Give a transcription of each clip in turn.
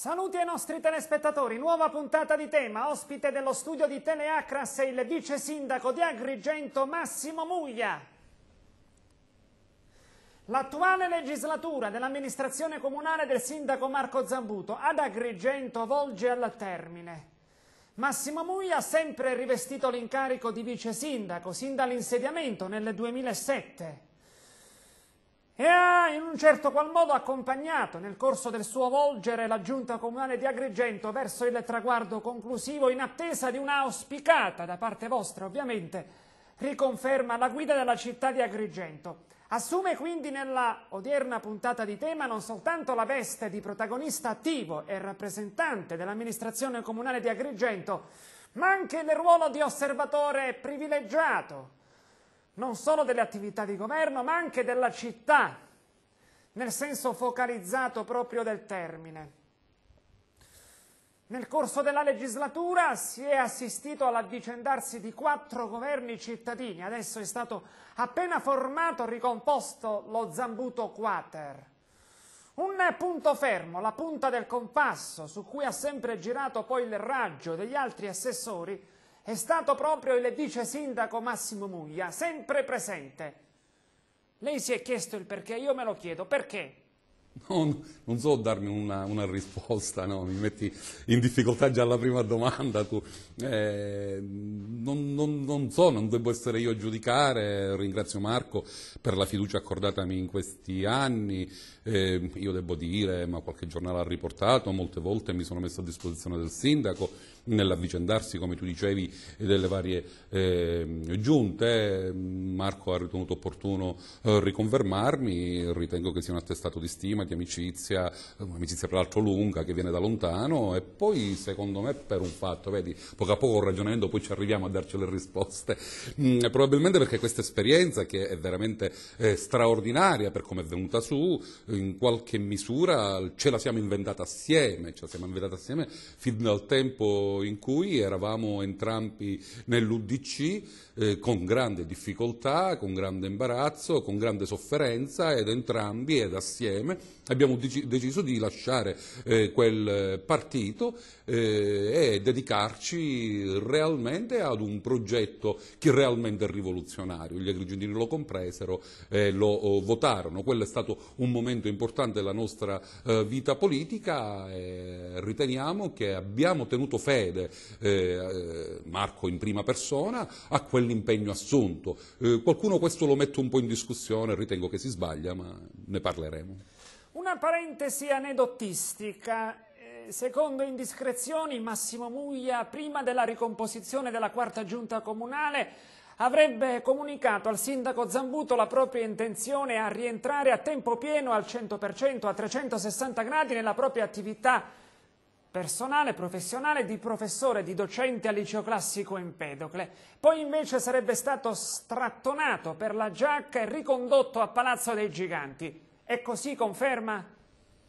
Saluti ai nostri telespettatori, nuova puntata di Tema, ospite dello studio di Teleacras è il vice sindaco di Agrigento Massimo Muglia. L'attuale legislatura dell'amministrazione comunale del sindaco Marco Zambuto ad Agrigento volge al termine. Massimo Muglia ha sempre rivestito l'incarico di vice sindaco, sin dall'insediamento nel 2007. E ha in un certo qual modo accompagnato nel corso del suo volgere la giunta comunale di Agrigento verso il traguardo conclusivo in attesa di una auspicata, da parte vostra ovviamente, riconferma alla guida della città di Agrigento. Assume quindi nella odierna puntata di Tema non soltanto la veste di protagonista attivo e rappresentante dell'amministrazione comunale di Agrigento, ma anche il ruolo di osservatore privilegiato, non solo delle attività di governo, ma anche della città, nel senso focalizzato proprio del termine. Nel corso della legislatura si è assistito all'avvicendarsi di 4 governi cittadini, adesso è stato appena formato e ricomposto lo Zambuto Quater. Un punto fermo, la punta del compasso, su cui ha sempre girato poi il raggio degli altri assessori, è stato proprio il vice sindaco Massimo Muglia, sempre presente. Lei si è chiesto il perché, io me lo chiedo, perché? No, non so darmi una risposta, no? Mi metti in difficoltà già alla prima domanda. Tu. Non so, non devo essere io a giudicare. Ringrazio Marco per la fiducia accordatami in questi anni. Io devo dire, ma qualche giornale ha riportato, molte volte mi sono messo a disposizione del sindaco nell'avvicendarsi, come tu dicevi, delle varie giunte. Marco ha ritenuto opportuno riconfermarmi, ritengo che sia un attestato di stima, di amicizia, un'amicizia peraltro lunga che viene da lontano, e poi secondo me per un fatto, vedi, poco a poco ragionando poi ci arriviamo a darci le risposte, probabilmente perché questa esperienza, che è veramente straordinaria per come è venuta su, in qualche misura ce la siamo inventata assieme, fin dal tempo in cui eravamo entrambi nell'UDC, con grande difficoltà, con grande imbarazzo, con grande sofferenza, ed entrambi ed assieme abbiamo deciso di lasciare quel partito e dedicarci realmente ad un progetto che realmente è rivoluzionario. Gli agrigentini lo compresero e lo votarono. Quello è stato un momento importante della nostra vita politica, e riteniamo che abbiamo tenuto fede, Marco in prima persona, a quell'impegno assunto. Qualcuno questo lo mette un po' in discussione, ritengo che si sbaglia, ma ne parleremo. Una parentesi aneddotistica. Secondo indiscrezioni, Massimo Muglia, prima della ricomposizione della quarta giunta comunale, avrebbe comunicato al sindaco Zambuto la propria intenzione a rientrare a tempo pieno al 100%, a 360 gradi nella propria attività personale, professionale, di professore, di docente al liceo classico Empedocle. Poi invece sarebbe stato strattonato per la giacca e ricondotto a Palazzo dei Giganti. E così conferma?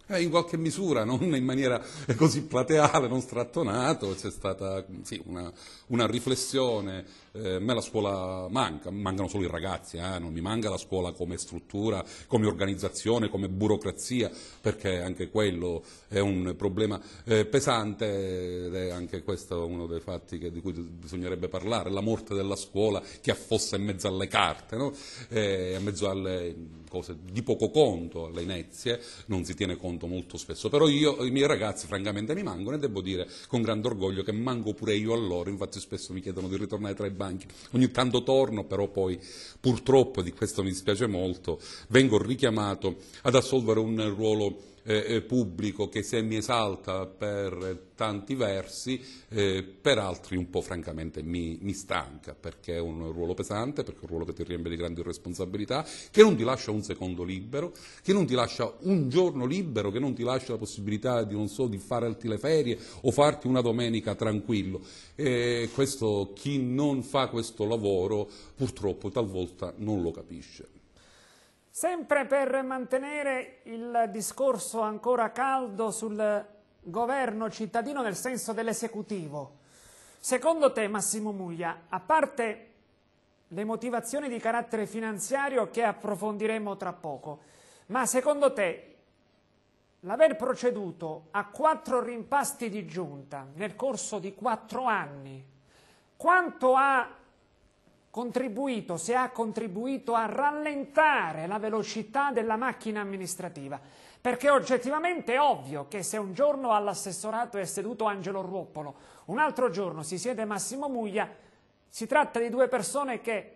In qualche misura, non in maniera così plateale, non strattonato, c'è stata sì, una riflessione. A me la scuola mancano solo i ragazzi, non mi manca la scuola come struttura, come organizzazione, come burocrazia, perché anche quello è un problema pesante, ed è anche questo uno dei fatti di cui bisognerebbe parlare, la morte della scuola che affossa in mezzo alle carte, no? In mezzo alle cose di poco conto, alle inezie, non si tiene conto molto spesso. Però io, i miei ragazzi francamente mi mancano, e devo dire con grande orgoglio che manco pure io a loro. Infatti spesso mi chiedono di ritornare tra i banchi, ogni tanto torno, però poi purtroppo, di questo mi dispiace molto, vengo richiamato ad assolvere un ruolo pubblico che se mi esalta per tanti versi, per altri un po' francamente mi stanca, perché è un ruolo pesante, perché è un ruolo che ti riempie di grandi responsabilità, che non ti lascia un secondo libero, che non ti lascia un giorno libero, che non ti lascia la possibilità di, non so, di farti le ferie o farti una domenica tranquillo. E questo, chi non fa questo lavoro purtroppo talvolta non lo capisce. Sempre per mantenere il discorso ancora caldo sul governo cittadino nel senso dell'esecutivo, secondo te, Massimo Muglia, a parte le motivazioni di carattere finanziario che approfondiremo tra poco, ma secondo te l'aver proceduto a 4 rimpasti di giunta nel corso di 4 anni, quanto ha contribuito, se ha contribuito a rallentare la velocità della macchina amministrativa? Perché oggettivamente è ovvio che se un giorno all'assessorato è seduto Angelo Ruoppolo, un altro giorno si siede Massimo Muglia, si tratta di 2 persone che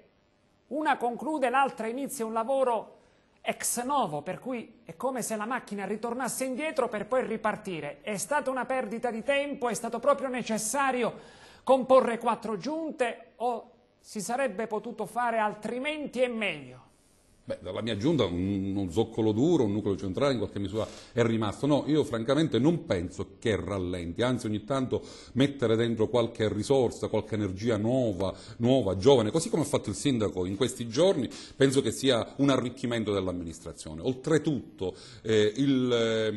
una conclude, l'altra inizia un lavoro ex novo, per cui è come se la macchina ritornasse indietro per poi ripartire. È stata una perdita di tempo? È stato proprio necessario comporre 4 giunte o si sarebbe potuto fare altrimenti e meglio? Beh, dalla mia giunta un zoccolo duro, un nucleo centrale in qualche misura è rimasto. No, io francamente non penso che rallenti, anzi ogni tanto mettere dentro qualche risorsa, qualche energia nuova, giovane, così come ha fatto il sindaco in questi giorni, penso che sia un arricchimento dell'amministrazione. Oltretutto la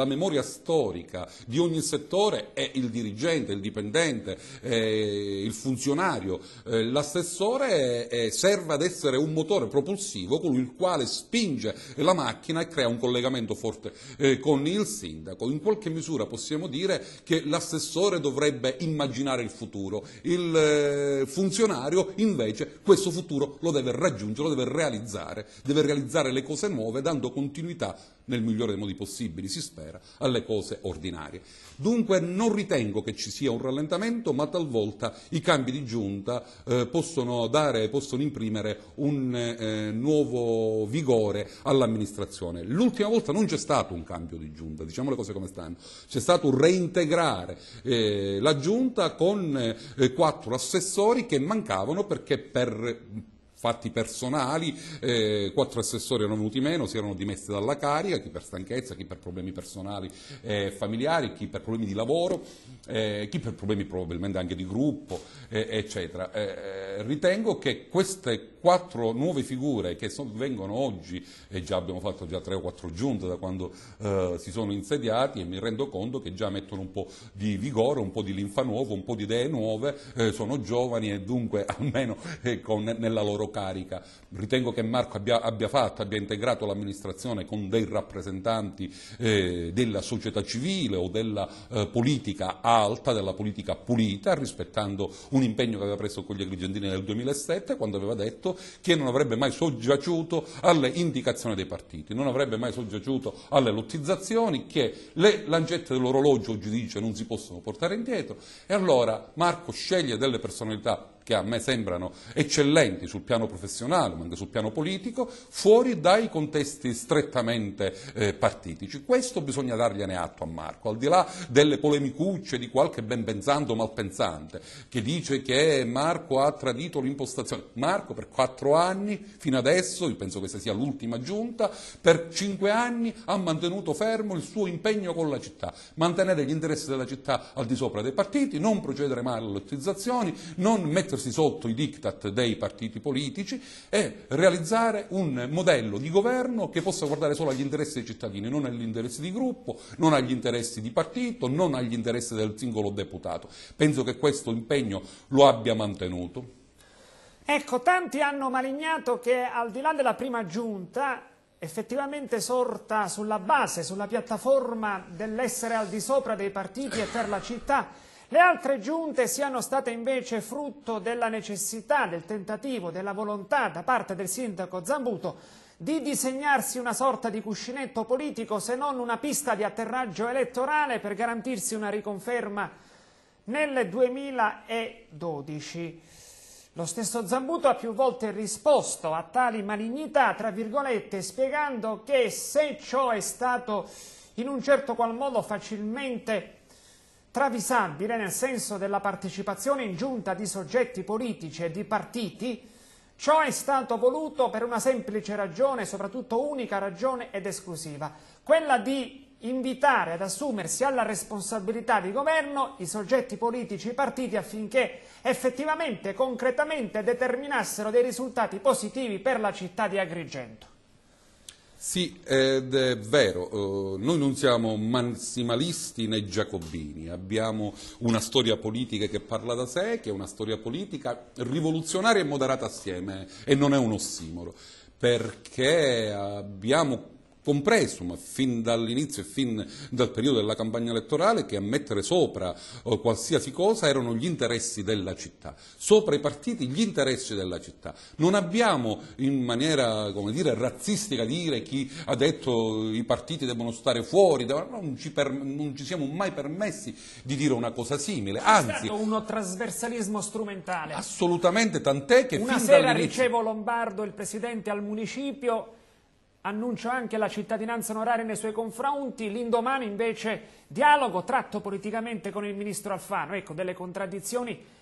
memoria storica di ogni settore è il dirigente, il dipendente, il funzionario, l'assessore serve ad essere un motore propulsivo, colui il quale spinge la macchina e crea un collegamento forte con il sindaco. In qualche misura possiamo dire che l'assessore dovrebbe immaginare il futuro, il funzionario invece questo futuro lo deve raggiungere, lo deve realizzare le cose nuove dando continuità nel migliore dei modi possibili, si spera, alle cose ordinarie. Dunque non ritengo che ci sia un rallentamento, ma talvolta i cambi di giunta possono imprimere un nuovo vigore all'amministrazione. L'ultima volta non c'è stato un cambio di giunta, diciamo le cose come stanno, c'è stato un reintegrare la giunta con 4 assessori che mancavano perché per fatti personali, 4 assessori erano venuti meno, si erano dimessi dalla carica, chi per stanchezza, chi per problemi personali e familiari, chi per problemi di lavoro, chi per problemi probabilmente anche di gruppo, eccetera. Ritengo che queste 4 nuove figure che vengono oggi, e già abbiamo fatto 3 o 4 giunte da quando si sono insediati, e mi rendo conto che già mettono un po' di vigore, un po' di linfa nuova, un po' di idee nuove, sono giovani e dunque almeno nella loro carica. Ritengo che Marco abbia integrato l'amministrazione con dei rappresentanti della società civile o della politica alta, della politica pulita, rispettando un impegno che aveva preso con gli agrigentini nel 2007, quando aveva detto che non avrebbe mai soggiaciuto alle indicazioni dei partiti, non avrebbe mai soggiaciuto alle lottizzazioni, che le lancette dell'orologio oggi dice non si possono portare indietro. E allora Marco sceglie delle personalità che a me sembrano eccellenti sul piano professionale ma anche sul piano politico, fuori dai contesti strettamente partitici. Questo bisogna dargliene atto a Marco, al di là delle polemicucce di qualche ben pensante o malpensante che dice che Marco ha tradito l'impostazione. Marco per 4 anni, fino adesso, io penso che questa sia l'ultima giunta, per 5 anni ha mantenuto fermo il suo impegno con la città, mantenere gli interessi della città al di sopra dei partiti, non procedere mai alle lottizzazioni, non mettersi sotto i diktat dei partiti politici e realizzare un modello di governo che possa guardare solo agli interessi dei cittadini, non agli interessi di gruppo, non agli interessi di partito, non agli interessi del singolo deputato. Penso che questo impegno lo abbia mantenuto. Ecco, tanti hanno malignato che al di là della prima giunta, effettivamente sorta sulla base, sulla piattaforma dell'essere al di sopra dei partiti e per la città, le altre giunte siano state invece frutto della necessità, del tentativo, della volontà da parte del sindaco Zambuto di disegnarsi una sorta di cuscinetto politico, se non una pista di atterraggio elettorale per garantirsi una riconferma nel 2012. Lo stesso Zambuto ha più volte risposto a tali malignità, tra virgolette, spiegando che se ciò è stato in un certo qual modo facilmente travisabile nel senso della partecipazione in giunta di soggetti politici e di partiti, ciò è stato voluto per una semplice ragione, soprattutto unica ragione ed esclusiva, quella di invitare ad assumersi alla responsabilità di governo i soggetti politici, i partiti, affinché effettivamente, concretamente determinassero dei risultati positivi per la città di Agrigento. Sì, ed è vero, noi non siamo massimalisti né giacobini, abbiamo una storia politica che parla da sé, che è una storia politica rivoluzionaria e moderata assieme, e non è un ossimoro, perché abbiamo compreso, ma fin dall'inizio e fin dal periodo della campagna elettorale, che a mettere sopra qualsiasi cosa erano gli interessi della città, sopra i partiti gli interessi della città. Non abbiamo in maniera, come dire, razzistica dire chi ha detto i partiti devono stare fuori, non ci siamo mai permessi di dire una cosa simile, anzi... È stato uno trasversalismo strumentale. Assolutamente, tant'è che una fin sera dall'inizio... ricevo Lombardo, il presidente al municipio, annuncio anche la cittadinanza onoraria nei suoi confronti, l'indomani invece dialogo, tratto politicamente con il ministro Alfano. Ecco, delle contraddizioni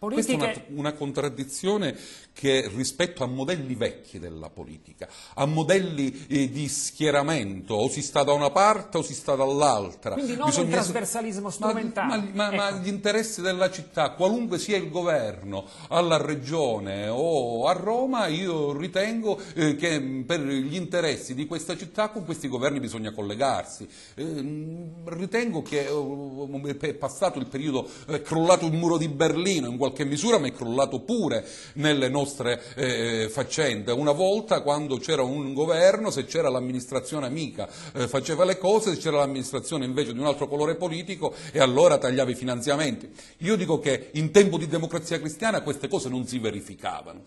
politiche. Questa è una contraddizione che rispetto a modelli vecchi della politica, a modelli di schieramento, o si sta da una parte o si sta dall'altra. Quindi non un trasversalismo strumentale. Ma gli interessi della città, qualunque sia il governo, alla regione o a Roma, io ritengo che per gli interessi di questa città con questi governi bisogna collegarsi. Ritengo che è passato il periodo, è crollato il muro di Berlino in qualche misura, ma è crollato pure nelle nostre faccende. Una volta, quando c'era un governo, se c'era l'amministrazione amica faceva le cose, se c'era l'amministrazione invece di un altro colore politico e allora tagliava i finanziamenti. Io dico che in tempo di Democrazia Cristiana queste cose non si verificavano.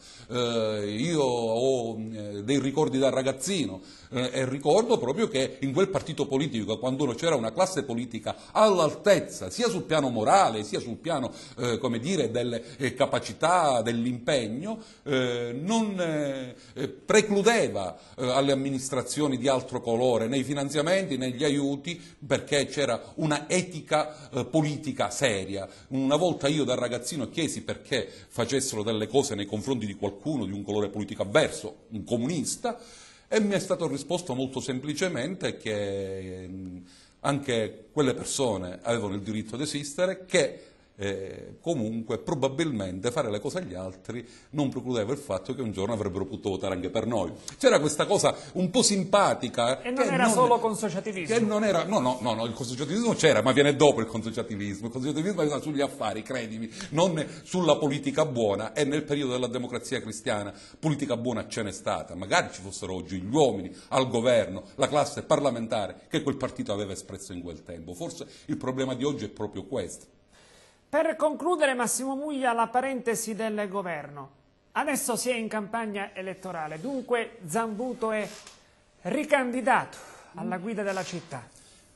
Io ho dei ricordi da ragazzino e ricordo proprio che in quel partito politico, quando c'era una classe politica all'altezza sia sul piano morale sia sul piano come dire, delle capacità, dell'impegno, non precludeva alle amministrazioni di altro colore nei finanziamenti, negli aiuti, perché c'era una etica politica seria. Una volta io da ragazzino chiesi perché facessero delle cose nei confronti di qualcuno di un colore politico avverso, un comunista, e mi è stato risposto molto semplicemente che anche quelle persone avevano il diritto di esistere, che comunque probabilmente fare le cose agli altri non precludeva il fatto che un giorno avrebbero potuto votare anche per noi. C'era questa cosa un po' simpatica. E non era solo consociativismo. Che non era, no, il consociativismo c'era, ma viene dopo il consociativismo. Il consociativismo è sugli affari, credimi, non sulla politica buona, e nel periodo della Democrazia Cristiana politica buona ce n'è stata. Magari ci fossero oggi gli uomini al governo, la classe parlamentare che quel partito aveva espresso in quel tempo. Forse il problema di oggi è proprio questo. Per concludere, Massimo Muglia, la parentesi del governo. Adesso si è in campagna elettorale, dunque Zambuto è ricandidato alla guida della città.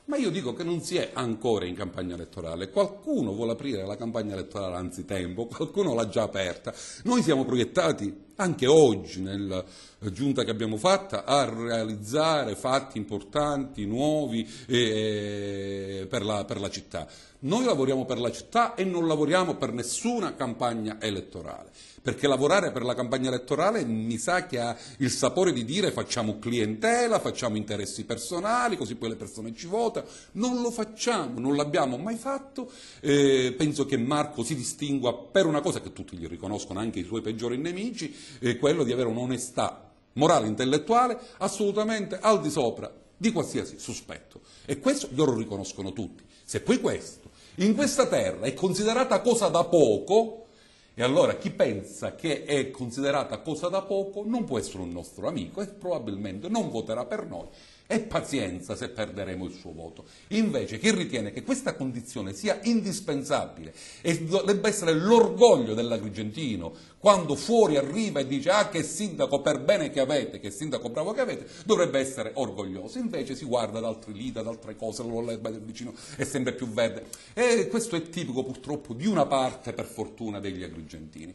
Ma io dico che non si è ancora in campagna elettorale. Qualcuno vuole aprire la campagna elettorale anzitempo, qualcuno l'ha già aperta. Noi siamo proiettati anche oggi, nella giunta che abbiamo fatta, a realizzare fatti importanti, nuovi per la città. Noi lavoriamo per la città e non lavoriamo per nessuna campagna elettorale, perché lavorare per la campagna elettorale mi sa che ha il sapore di dire facciamo clientela, facciamo interessi personali, così poi le persone ci votano. Non lo facciamo, non l'abbiamo mai fatto. Penso che Marco si distingua per una cosa che tutti gli riconoscono, anche i suoi peggiori nemici, quello di avere un'onestà morale, intellettuale, assolutamente al di sopra di qualsiasi sospetto. E questo loro riconoscono tutti. Se poi questo in questa terra è considerata cosa da poco, e allora chi pensa che è considerata cosa da poco non può essere un nostro amico e probabilmente non voterà per noi. E pazienza se perderemo il suo voto. Invece chi ritiene che questa condizione sia indispensabile e debba essere l'orgoglio dell'agrigentino, quando fuori arriva e dice ah che sindaco per bene che avete, che sindaco bravo che avete, dovrebbe essere orgoglioso. Invece si guarda ad altri lidi, ad altre cose, l'erba del vicino è sempre più verde. E questo è tipico purtroppo di una parte, per fortuna, degli agrigentini.